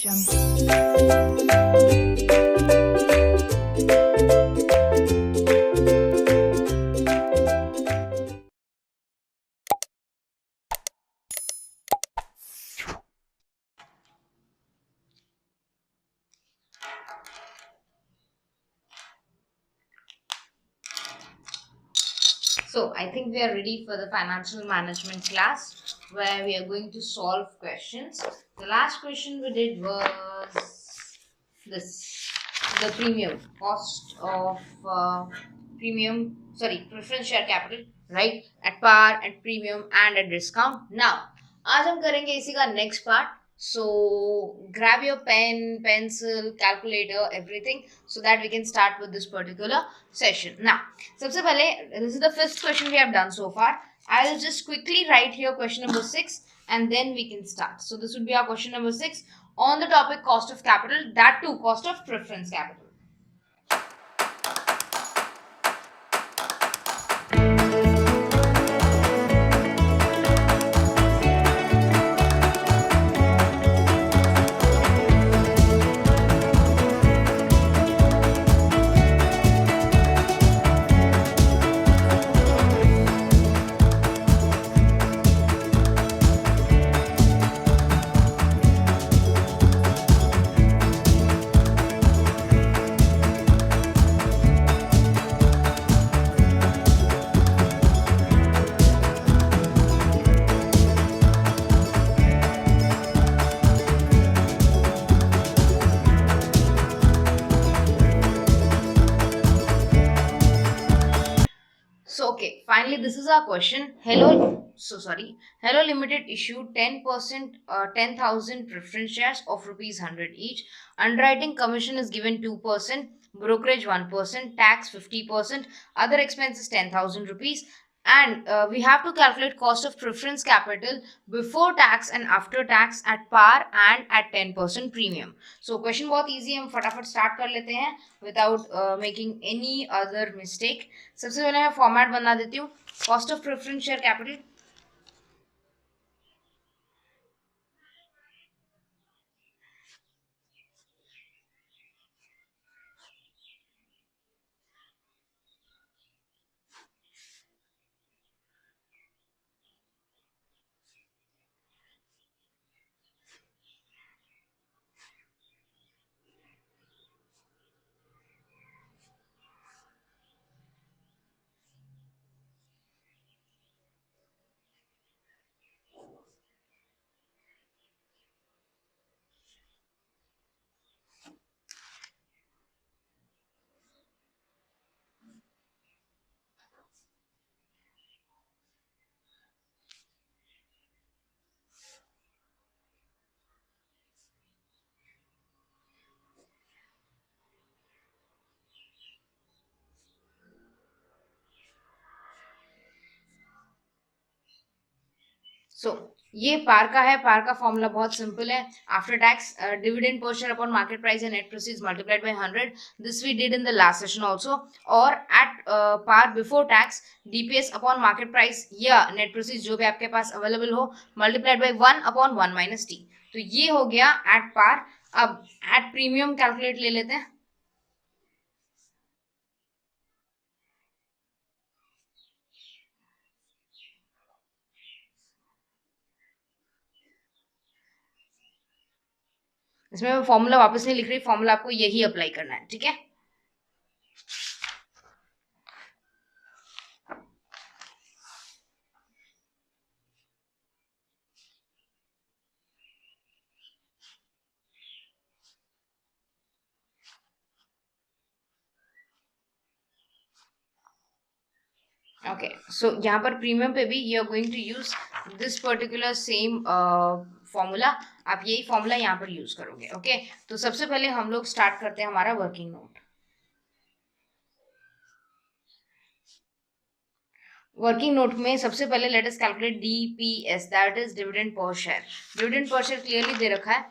So I think we are ready for the financial management class where we are going to solve questions. The last question we did was this: the premium cost of preference share capital, right? At par, at premium, and at discount. Now, आज हम करेंगे इसी का next part. So grab your pen, pencil, calculator, everything, so that we can start with this particular session. Now, सबसे पहले, this is the fifth question we have done so far. I'll just quickly write here question number 6 and then we can start. So this would be our question number 6 on the topic cost of capital, that too cost of preference capital. So okay, finally this is our question. Hello Limited issued 10%, 10,000 preference shares of rupees 100 each. Underwriting commission is given 2%, brokerage 1%, tax 50%, other expenses 10,000 rupees. And we have to calculate cost of preference capital before tax and after tax at par and at 10% premium. So question बहुत easy है, हम फटाफट start कर लेते हैं without making any other mistake. सबसे पहले मैं फॉर्मेट बना देती हूँ. Cost of preference share capital, so ये पार का है. पार का फॉर्मूला बहुत सिंपल है. After tax dividend per share upon market price and net proceeds multiplied by 100. This we did in the last session also. और at par before tax DPS upon market price या net proceeds जो भी आपके पास available हो multiplied by 1 upon 1 minus T. तो ये हो गया एट पार. अब एट प्रीमियम कैलकुलेट ले लेते हैं. इसमें मैं फॉर्मूला वापस नहीं लिख रही, फॉर्मूला आपको यही अप्लाई करना है. ठीक है. ओके, सो यहाँ पर प्रीमियम पे भी you are going to use this particular same formula. आप यही फॉर्मूला यहाँ पर यूज करोगे. ओके, तो सबसे पहले हम लोग स्टार्ट करते हैं हमारा वर्किंग नोट. वर्किंग नोट में सबसे पहले let us calculate DPS, that is dividend per share. Dividend per share clearly दे रखा है.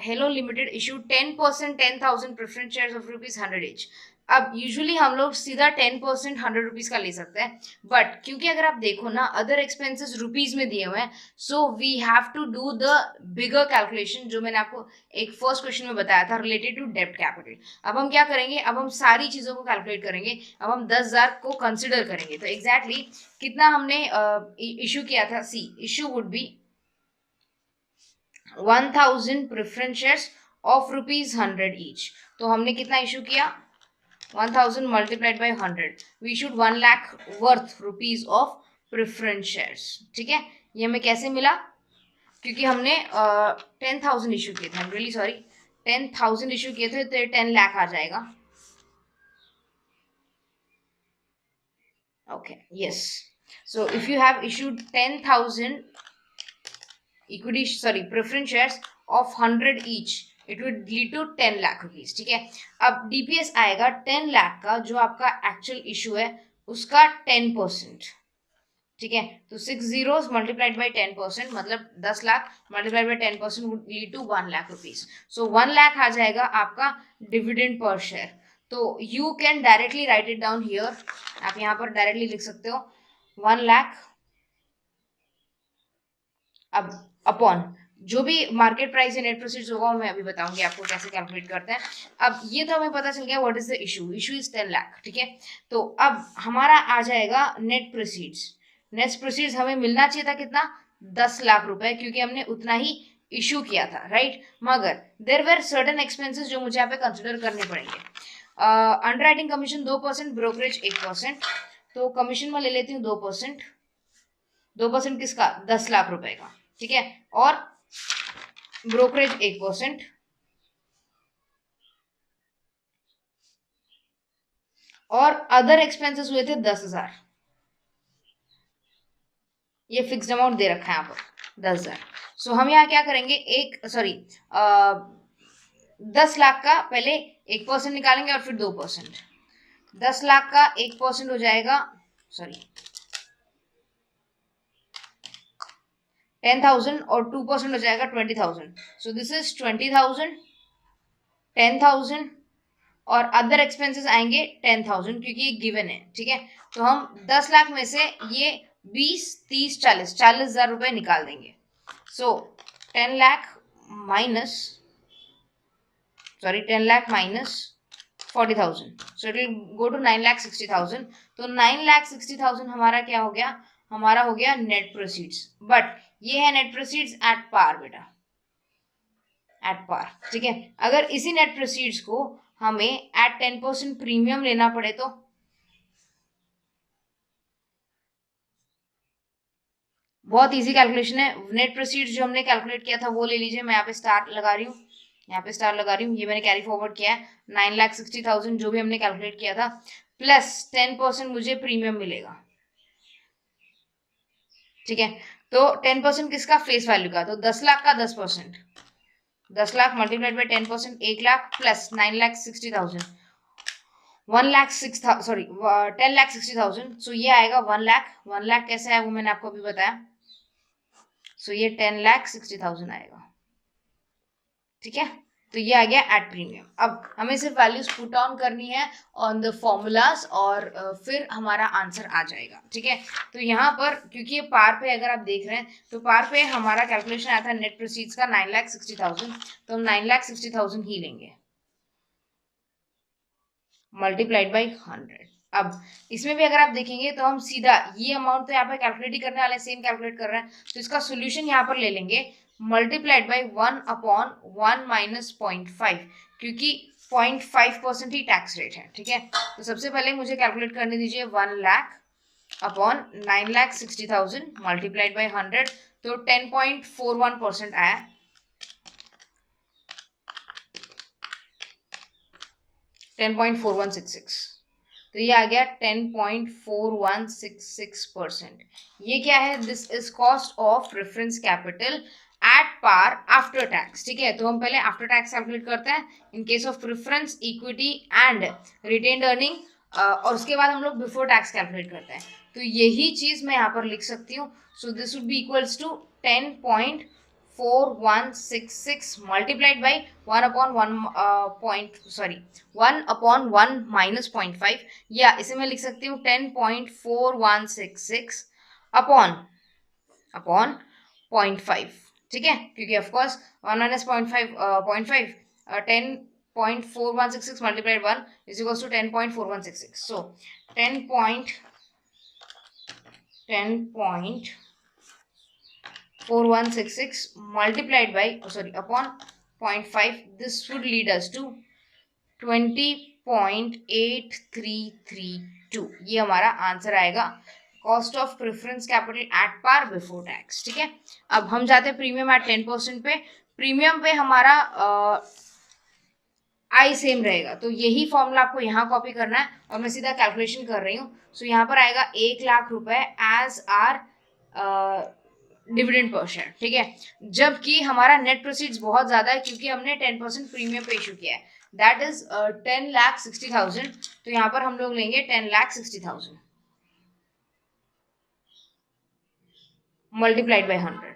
Hello Limited issue 10%, 10,000 preference shares of rupees 100 each. अब यूजुअली हम लोग सीधा 10% 100 रुपीज का ले सकते हैं, बट क्योंकि अगर आप देखो ना अदर एक्सपेंसेस रुपीज में दिए हुए हैं, so we have to do the bigger calculation, जो मैंने आपको एक फर्स्ट क्वेश्चन में बताया था रिलेटेड टू डेब्ट कैपिटल। अब हम क्या करेंगे, अब हम सारी चीजों को कैलकुलेट करेंगे। अब हम 10,000 को कंसिडर करेंगे, तो एग्जैक्टली कितना हमने इशू किया था। See issue would be 1000 preference shares of ₹100 each. तो हमने कितना इशू किया, 1000 multiplied by 100, we should 1 lakh worth rupees of preference shares। ठीक है, ये हमें कैसे मिला, क्योंकि हमने 10,000 इशू किए थे, I am really sorry, 10,000 issue किए थे, तो 10 लाख आ जाएगा। Okay yes, so if you have issued 10,000 equity sorry preference shares of 100 each, it would lead to 10 lakh rupees. ठीक है, अब डीपीएस आएगा 10 लाख का, जो आपका एक्चुअल इशू है उसका 10%। ठीक है, तो 6 zeros मल्टीप्लाइड बाई 10%, मतलब 10 lakh multiplied by 10% would lead to 1 lakh rupees. So 1 lakh आ जाएगा आपका डिविडेंड पर शेयर। तो you can directly write it down here, आप यहाँ पर डायरेक्टली लिख सकते हो 1 लाख अब अपॉन जो भी मार्केट प्राइस या नेट प्रोसीड्स होगा, मैं अभी बताऊंगी आपको कैसे कैलकुलेट करते हैं। अब ये तो हमें पता चल गया what is the issue, issue is 10 lakh. ठीक है, तो अब हमारा आ जाएगा नेट प्रोसीड्स। नेट प्रोसीड्स हमें मिलना चाहिए था कितना, 10 लाख रुपए, क्योंकि हमने उतना ही इशू किया था, राइट। मगर देयर वेर सर्टेन एक्सपेंसेस जो मुझे यहाँ पे कंसिडर करने पड़ेंगे। अंडरराइटिंग कमीशन 2%, ब्रोकरेज 1%, तो कमीशन में ले लेती हूँ 2%। 2% किसका, 10 लाख रुपए का। ठीक है, और ब्रोकरेज 1%, और अदर एक्सपेंसेस हुए थे 10,000। ये फिक्स्ड अमाउंट दे रखा है यहाँ पर 10,000। सो हम यहाँ क्या करेंगे, 10 लाख का पहले 1% निकालेंगे और फिर 2%। 10 लाख का 1% हो जाएगा, सॉरी 10,000, और 2% हो जाएगा 20,000। सो दिस इज 20,000, 10,000, और अदर एक्सपेंसेस आएंगे 10,000, क्योंकि ये गिवन है। ठीक है, तो हम 10 लाख में से ये 20, 30, 40,000 रुपए निकाल देंगे। So 10 lakh minus 40,000, so it will go to 9,60,000। तो 9,60,000 हमारा क्या हो गया, हमारा हो गया नेट प्रोसीड्स। बट ये है नेट प्रोसीड्स एट पार बेटा, एट पार। ठीक है, अगर इसी नेट प्रोसीड्स को हमें एट 10% प्रीमियम लेना पड़े तो बहुत इजी कैलकुलेशन है। नेट प्रोसीड्स जो हमने कैलकुलेट किया था वो ले लीजिए, मैं यहाँ पे स्टार लगा रही हूँ, यहाँ पे स्टार लगा रही हूँ, ये मैंने कैरी फॉरवर्ड किया है। 9,60,000 जो भी हमने कैलकुलेट किया था, प्लस 10% मुझे प्रीमियम मिलेगा। ठीक है, तो 10% किसका, फेस वैल्यू का, तो 10 लाख का 10%, 10 lakh multiplied by 10%, 1 lakh plus 9,60,000, 1,06,000 sorry 10,60,000। सो ये आएगा 1 लाख। 1 लाख कैसे है वो मैंने आपको अभी बताया। सो ये 10,60,000 आएगा। ठीक है, तो ये आ गया एट प्रीमियम। अब हमें सिर्फ वैल्यूज पुट ऑन करनी है ऑन द फॉर्मूलाज, और फिर हमारा आंसर आ जाएगा। ठीक है, तो यहाँ पर क्योंकि ये पार पे अगर आप देख रहे हैं, तो पार पे हमारा कैलकुलेशन आया था नेट प्रोसीड्स का 9,60,000, तो हम 9,60,000 ही लेंगे मल्टीप्लाइड बाई 100। अब इसमें भी अगर आप देखेंगे तो हम सीधा ये अमाउंट तो यहाँ पे कैलकुलेट ही करने वाले हैं, सेम कैलकुलेट कर रहे हैं, तो इसका सोल्यूशन यहाँ पर ले लेंगे मल्टीप्लाइड बाई 1/1 माइनस 0.5, क्योंकि 0.5% ही टैक्स रेट है। ठीक है, तो सबसे पहले मुझे कैलकुलेट करने दीजिए 1 लाख अपॉन 9,60,000 मल्टीप्लाइड बाई 100, तो 10.41% आया। 10.4166, तो ये आ गया 10.4166%। ये क्या है, this is cost of reference capital at par after tax. ठीक है, तो हम पहले आफ्टर टैक्स कैलकुलेट करते हैं in case of preference, equity and retained earning, और उसके बाद हम लोग बिफोर टैक्स कैलकुलेट करते हैं। तो यही चीज मैं यहाँ पर लिख सकती हूँ। So this would be equals to 10.4166 10.4166 multiplied by 1 upon 1 minus 0.5, या इसे मैं लिख सकती हूँ 10.4166 अपॉन 0.5, ठीक है, क्योंकि of course 1 minus 0.5 10.4166 multiplied 1 is equals to 10.4166. So 10.4166 multiplied by upon 0.5, this would lead us to 20.8332. ये हमारा आंसर आएगा cost of preference capital at par before tax, ठीक है। अब हम जाते हैं प्रीमियम एट 10% पे। प्रीमियम पे हमारा आई सेम रहेगा, तो यही फॉर्मूला आपको यहाँ कॉपी करना है और मैं सीधा कैलकुलेशन कर रही हूँ। सो यहाँ पर आएगा 1,00,000 रुपए as our dividend per share, ठीक है, जबकि हमारा नेट प्रोसीड्स बहुत ज्यादा है क्योंकि हमने 10% प्रीमियम पे इशू किया है, दैट इज 10,60,000। तो यहाँ पर हम लोग लेंगे 10,60,000 मल्टीप्लाइड बाय 100।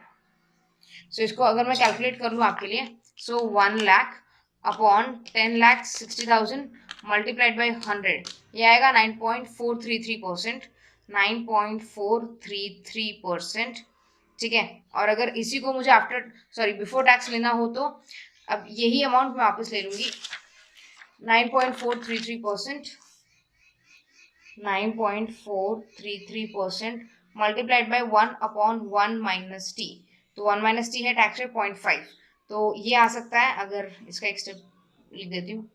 सो इसको अगर मैं कैलकुलेट कर लूँ आपके लिए, सो 1,00,000 अपॉन 10,60,000 मल्टीप्लाइड बाय 100, ये आएगा 9.433%, 9.433%, ठीक है। और अगर इसी को मुझे बिफोर टैक्स लेना हो तो अब यही अमाउंट मैं वापस ले लूंगी, 9.433%, 9.433% multiplied by 1 upon 1 minus T, तो 1 माइनस टी है टैक्स रेट 0.5, तो ये आ सकता है, अगर इसका एक स्टेप लिख देती हूँ,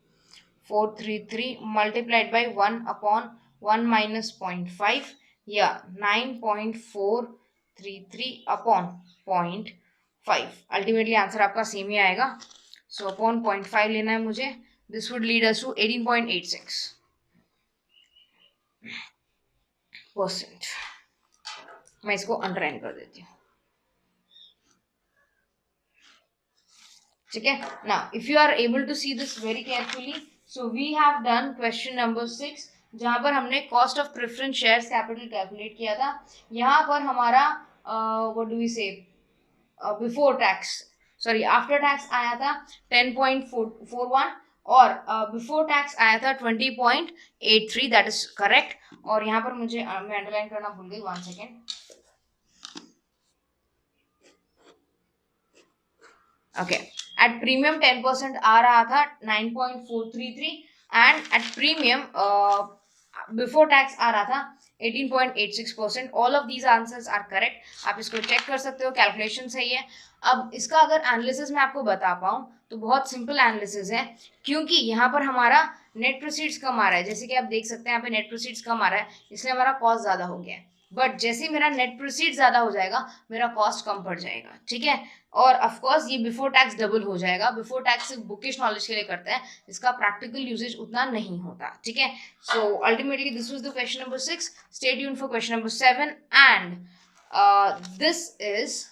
433 मल्टीप्लाइड बाय 1 अपॉन 1 माइनस 0.5 या 9.433 अपॉन 0.5। अल्टीमेटली आंसर आपका सेम ही आएगा। सो अपॉन 0.5 लेना है मुझे, this would lead us to 18.86%। मैं इसको अंडरलाइन कर देती हूँ, ठीक है। Now if you are able to see this very carefully, so we have done question number 6, जहां पर हमने cost of preference shares capital calculate किया था। यहाँ पर हमारा what do we say before tax after tax आया था 10.41 और बिफोर टैक्स आया था 20.83, दैट इज करेक्ट। और यहाँ पर मुझे मैं अंडरलाइन करना भूल गई, 1 सेकेंड। ओके, एट प्रीमियम 10% आ रहा था 9.433 and at premium before tax आ रहा था 18.86%। All of these answers are correct, आप इसको चेक कर सकते हो, कैलकुलेशन सही है। अब इसका अगर एनालिसिस मैं आपको बता पाऊँ तो बहुत सिंपल एनालिसिस है, क्योंकि यहाँ पर हमारा नेट प्रोसीड्स कम आ रहा है, जैसे कि आप देख सकते हैं यहाँ पे नेट प्रोसीड्स कम आ रहा है, इसलिए हमारा कॉस्ट ज़्यादा हो गया है। बट जैसे ही मेरा नेट प्रोसीड ज़्यादा हो जाएगा मेरा कॉस्ट कम पड़ जाएगा, ठीक है। और ऑफ कोर्स ये बिफोर टैक्स डबल हो जाएगा। बिफोर टैक्स सिर्फ बुकिश नॉलेज के लिए करते हैं, इसका प्रैक्टिकल यूजेज उतना नहीं होता, ठीक है। So ultimately this was the question number 6। Stay tuned for question number 7 and this is,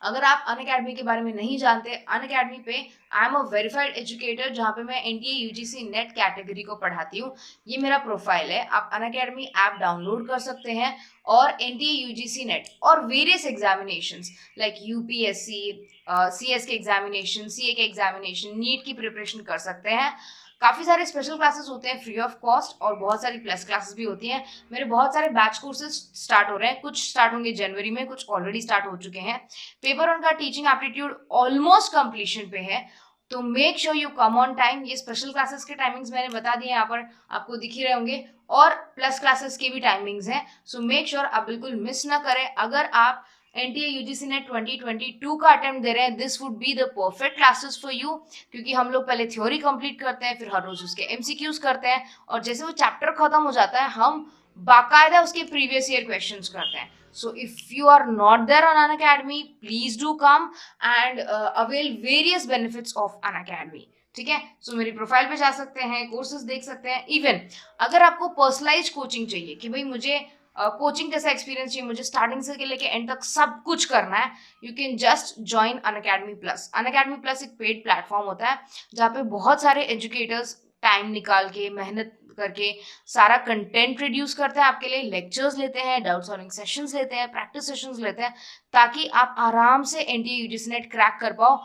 अगर आप अनअकैडमी के बारे में नहीं जानते, अनअकैडमी पे I am a verified educator, जहाँ पे मैं एनटीए यूजीसी नेट कैटेगरी को पढ़ाती हूँ। ये मेरा प्रोफाइल है, आप अनअकैडमी ऐप डाउनलोड कर सकते हैं और एनटीए यूजीसी नेट और various examinations like UPSC, CS के एग्जामिनेशन, सीए के एग्जामिनेशन, नीट की प्रिपरेशन कर सकते हैं। काफ़ी सारे स्पेशल क्लासेस होते हैं फ्री ऑफ कॉस्ट और बहुत सारी प्लस क्लासेस भी होती हैं। मेरे बहुत सारे बैच कोर्सेज स्टार्ट हो रहे हैं, कुछ स्टार्ट होंगे जनवरी में, कुछ ऑलरेडी स्टार्ट हो चुके हैं। पेपर उनका टीचिंग एप्टीट्यूड ऑलमोस्ट कंप्लीशन पे है, तो make sure you come on time. ये स्पेशल क्लासेस के टाइमिंग्स मैंने बता दिए, यहाँ पर आपको दिख ही रहे होंगे, और प्लस क्लासेस के भी टाइमिंग्स हैं। सो मेक श्योर आप बिल्कुल मिस ना करें। अगर आप एनटीए यूजीसी नेट 2022 का अटेम्प्ट दे रहे हैं, this would be the perfect classes for you, क्योंकि हम लोग पहले थ्योरी कंप्लीट करते हैं, फिर हर रोज उसके एमसीक्यूज करते हैं, और जैसे वो चैप्टर खत्म हो जाता है हम बाकायदा उसके प्रीवियस ईयर क्वेश्चंस करते हैं। So if you are not there on Unacademy, please do come and avail various benefits of Unacademy, ठीक है। सो मेरी प्रोफाइल पे जा सकते हैं, कोर्सेज देख सकते हैं। इवन अगर आपको पर्सनलाइज कोचिंग चाहिए कि भाई मुझे कोचिंग जैसा एक्सपीरियंस चाहिए, मुझे स्टार्टिंग से लेके एंड तक सब कुछ करना है, you can just join Unacademy plus. Unacademy plus एक पेड प्लेटफॉर्म होता है जहाँ पे बहुत सारे एजुकेटर्स टाइम निकाल के, मेहनत करके सारा कंटेंट प्रोड्यूस करते हैं आपके लिए, लेक्चर्स लेते हैं, डाउट सॉल्विंग सेशंस लेते हैं, प्रैक्टिस सेशंस लेते हैं, ताकि आप आराम से एनटीए यूजीसी नेट क्रैक कर पाओ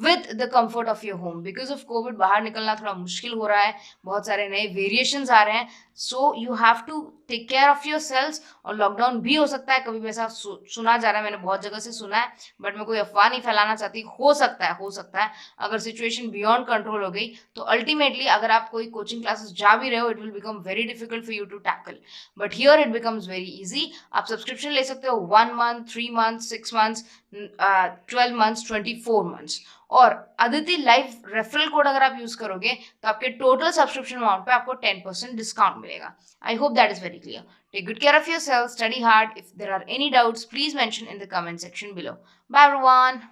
with the comfort of your home. Because of Covid बाहर निकलना थोड़ा मुश्किल हो रहा है, बहुत सारे नए वेरिएशंस आ रहे हैं, so you have to take care of your cells. और लॉकडाउन भी हो सकता है, कभी भी ऐसा सुना जा रहा है, मैंने बहुत जगह से सुना है, बट मैं कोई अफवाह नहीं फैलाना चाहती. हो सकता है अगर सिचुएशन बियॉन्ड कंट्रोल हो गई तो अल्टीमेटली अगर आप कोई कोचिंग क्लासेस जा भी रहे हो, it will become very difficult for you to tackle. But here it becomes very easy. आप सब्सक्रिप्शन ले सकते हो 1 month, 3 month, 6 months, 12 months, 24 months. और अदिति लाइव रेफरल कोड अगर आप यूज करोगे तो आपके टोटल सब्सक्रिप्शन अमाउंट पे आपको 10% डिस्काउंट मिलेगा. I hope that is very clear. Take good care of yourself, study hard. If there are any doubts, please mention in the comment section below. Bye everyone.